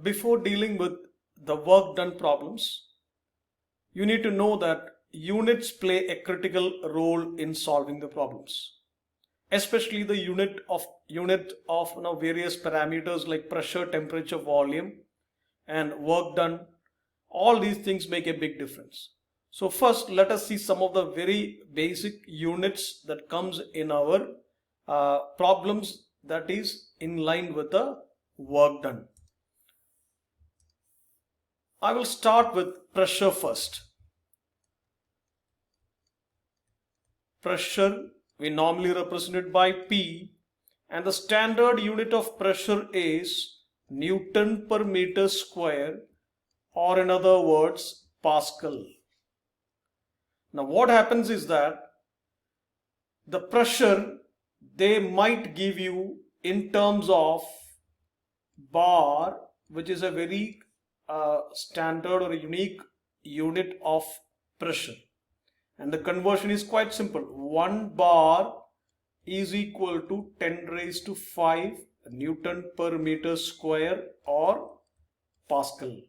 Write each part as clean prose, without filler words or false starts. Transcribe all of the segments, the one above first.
before dealing with the work done problems, you need to know that units play a critical role in solving the problems, especially the unit of various parameters like pressure, temperature, volume, and work done. All these things make a big difference. So first, let us see some of the very basic units that comes in our problems, that is in line with the work done. I will start with pressure first. Pressure we normally represent it by P, and the standard unit of pressure is Newton per meter square, or in other words Pascal. Now what happens is that the pressure they might give you in terms of bar, which is a very standard or a unique unit of pressure, and the conversion is quite simple. 1 bar is equal to 10 raised to 5 Newton per meter square or Pascal.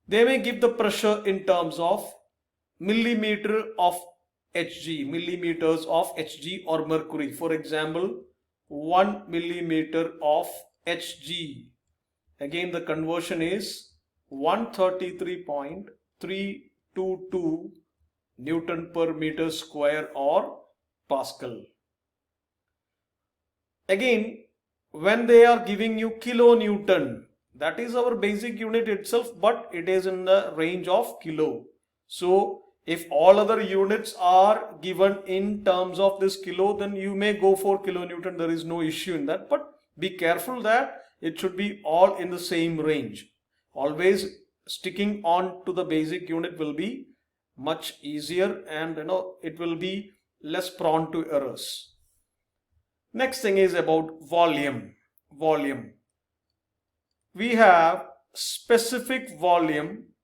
They may give the pressure in terms of millimeter of Hg, millimeters of Hg or mercury. For example, 1 millimeter of Hg. Again, the conversion is 133.322 Newton per meter square or Pascal. Again, when they are giving you kilonewton, that is our basic unit itself, but it is in the range of kilo. So if all other units are given in terms of this kilo, then you may go for kilonewton. There is no issue in that, but be careful that it should be all in the same range. Always sticking on to the basic unit will be much easier, and it will be less prone to errors. Next thing is about volume. We have specific volume,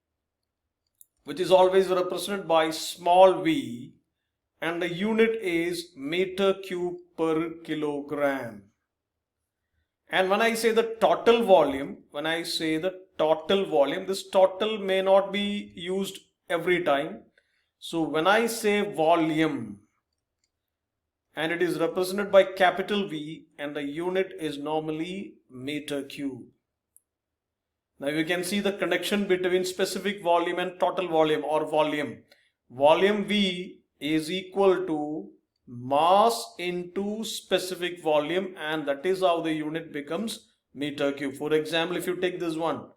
which is always represented by small v, and the unit is meter cube per kilogram. And when I say the total volume, this total may not be used every time. So when I say volume, and it is represented by capital V, and the unit is normally meter cube. Now you can see the connection between specific volume and total volume or volume. Volume V is equal to mass into specific volume, and that is how the unit becomes meter cube. For example, if you take this one,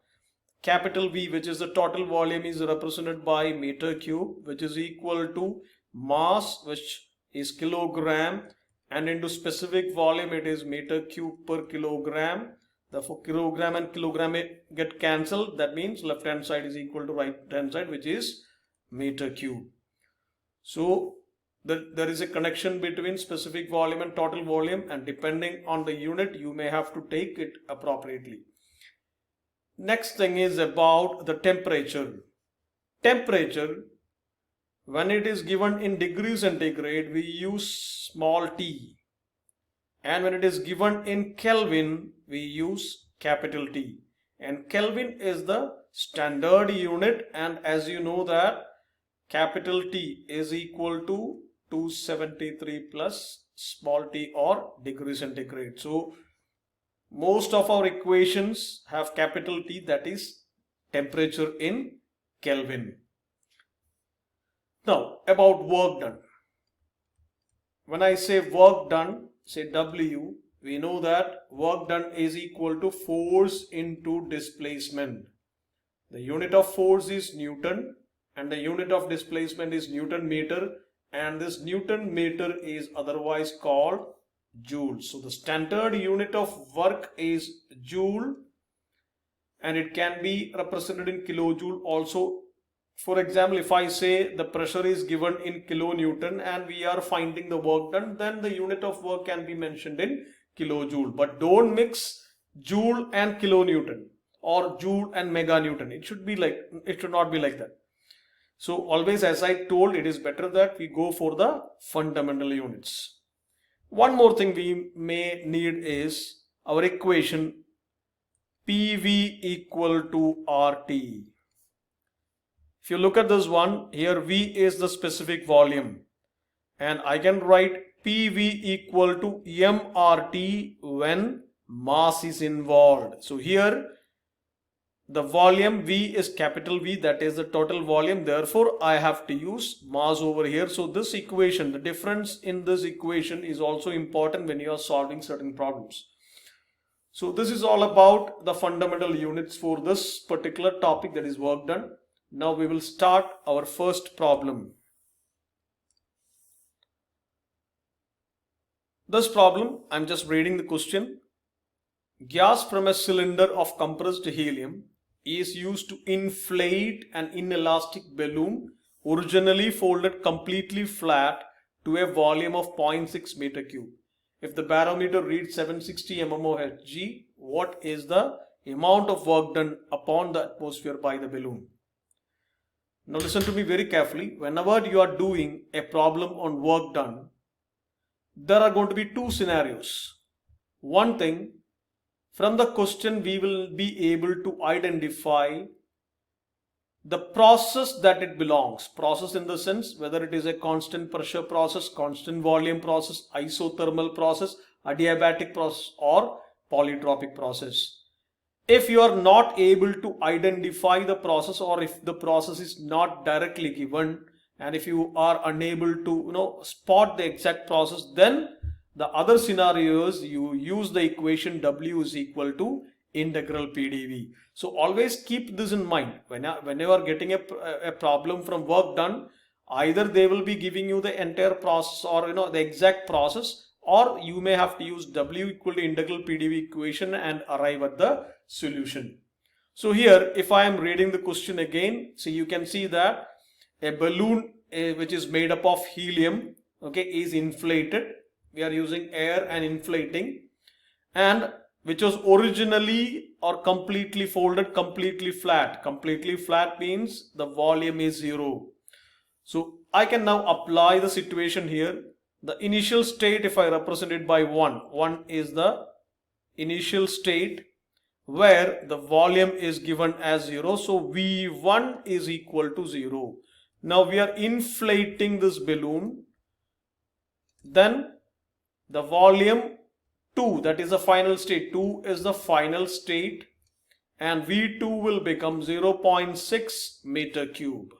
capital V, which is the total volume, is represented by meter cube, which is equal to mass, which is kilogram, and into specific volume it is meter cube per kilogram. Therefore kilogram and kilogram get cancelled. That means left hand side is equal to right hand side, which is meter cube. So there is a connection between specific volume and total volume, and depending on the unit you may have to take it appropriately. Next thing is about the temperature. When it is given in degrees centigrade, we use small t, and when it is given in Kelvin, we use capital T. And Kelvin is the standard unit, and as you know that capital T is equal to 273 plus small t or degree centigrade. So most of our equations have capital T, that is temperature in Kelvin. Now about work done. When I say work done, say W, we know that work done is equal to force into displacement. The unit of force is Newton, and the unit of displacement is Newton meter, and this Newton meter is otherwise called joule. So the standard unit of work is joule, and it can be represented in kilojoule also. For example, if I say the pressure is given in kilonewton and we are finding the work done, then the unit of work can be mentioned in kilojoule. But don't mix joule and kilonewton or joule and meganewton. It should not be like that. So always, as I told, it is better that we go for the fundamental units. One more thing we may need is our equation PV equal to RT. If you look at this one, here V is the specific volume, and I can write PV equal to mRT when mass is involved. So here the volume V is capital V, that is the total volume, therefore I have to use mass over here. So this equation, the difference in this equation is also important when you are solving certain problems. So this is all about the fundamental units for this particular topic, that is work done. Now we will start our first problem. This problem, I'm just reading the question. Gas from a cylinder of compressed helium is used to inflate an inelastic balloon originally folded completely flat to a volume of 0.6 meter cube. If the barometer reads 760 mmHg, what is the amount of work done upon the atmosphere by the balloon? Now listen to me very carefully. Whenever you are doing a problem on work done, there are going to be two scenarios. One thing, from the question we will be able to identify the process that it belongs. Process in the sense whether it is a constant pressure process, constant volume process, isothermal process, adiabatic process, or polytropic process. If you are not able to identify the process, or if the process is not directly given, and if you are unable to spot the exact process, then the other scenario is you use the equation W is equal to integral PdV. So always keep this in mind when you are getting a problem from work done. Either they will be giving you the entire process or the exact process, or you may have to use W equal to integral PdV equation and arrive at the solution. So here, if I am reading the question again, so you can see that a balloon which is made up of helium, is inflated. We are using air and inflating, and which was originally or completely folded, completely flat. Completely flat means the volume is 0. So I can now apply the situation here. The initial state, if I represent it by 1 is the initial state where the volume is given as 0. So V1 is equal to 0. Now we are inflating this balloon. Then the volume 2, that is the final state. 2 is the final state, and V2 will become 0.6 meter cube.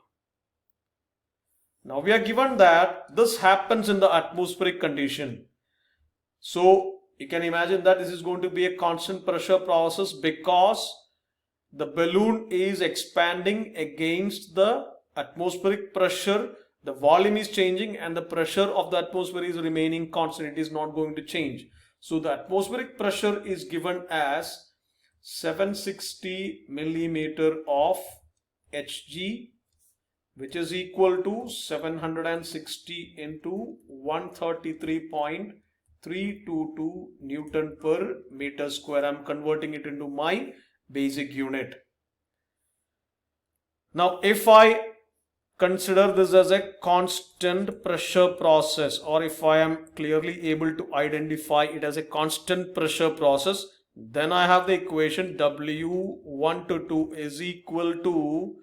Now we are given that this happens in the atmospheric condition. So you can imagine that this is going to be a constant pressure process because the balloon is expanding against the atmospheric pressure. The volume is changing and the pressure of the atmosphere is remaining constant. It is not going to change. So the atmospheric pressure is given as 760 millimeter of Hg, which is equal to 760 into 133.322 Newton per meter square. I am converting it into my basic unit. Now if I consider this as a constant pressure process, or if I am clearly able to identify it as a constant pressure process, then I have the equation W1 to 2 is equal to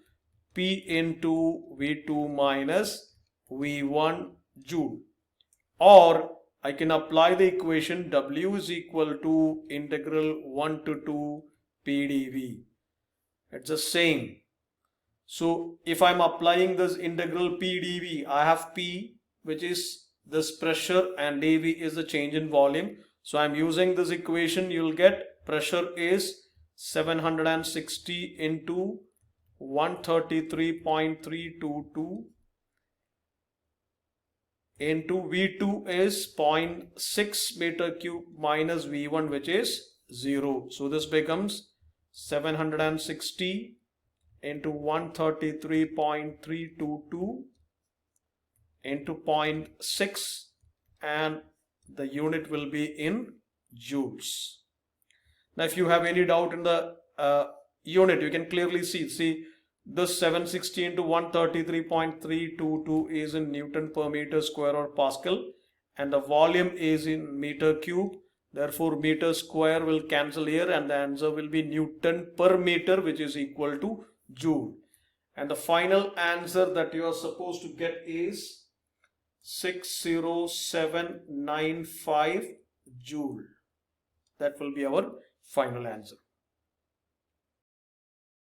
P into V2 minus V1 joule. Or I can apply the equation W is equal to integral 1 to 2 PdV. It's the same. So if I'm applying this integral PdV, I have P, which is this pressure, and dV is the change in volume. So I'm using this equation. You'll get pressure is 760 into 133.322 into V2 is 0.6 meter cube minus V1, which is 0. So this becomes 760 into 133.322 into 0.6, and the unit will be in joules. Now if you have any doubt in the unit, you can clearly see this 760 into 133.322 is in Newton per meter square or Pascal, and the volume is in meter cube. Therefore, meter square will cancel here and the answer will be Newton per meter, which is equal to Joule. And the final answer that you are supposed to get is 60795 Joule. That will be our final answer.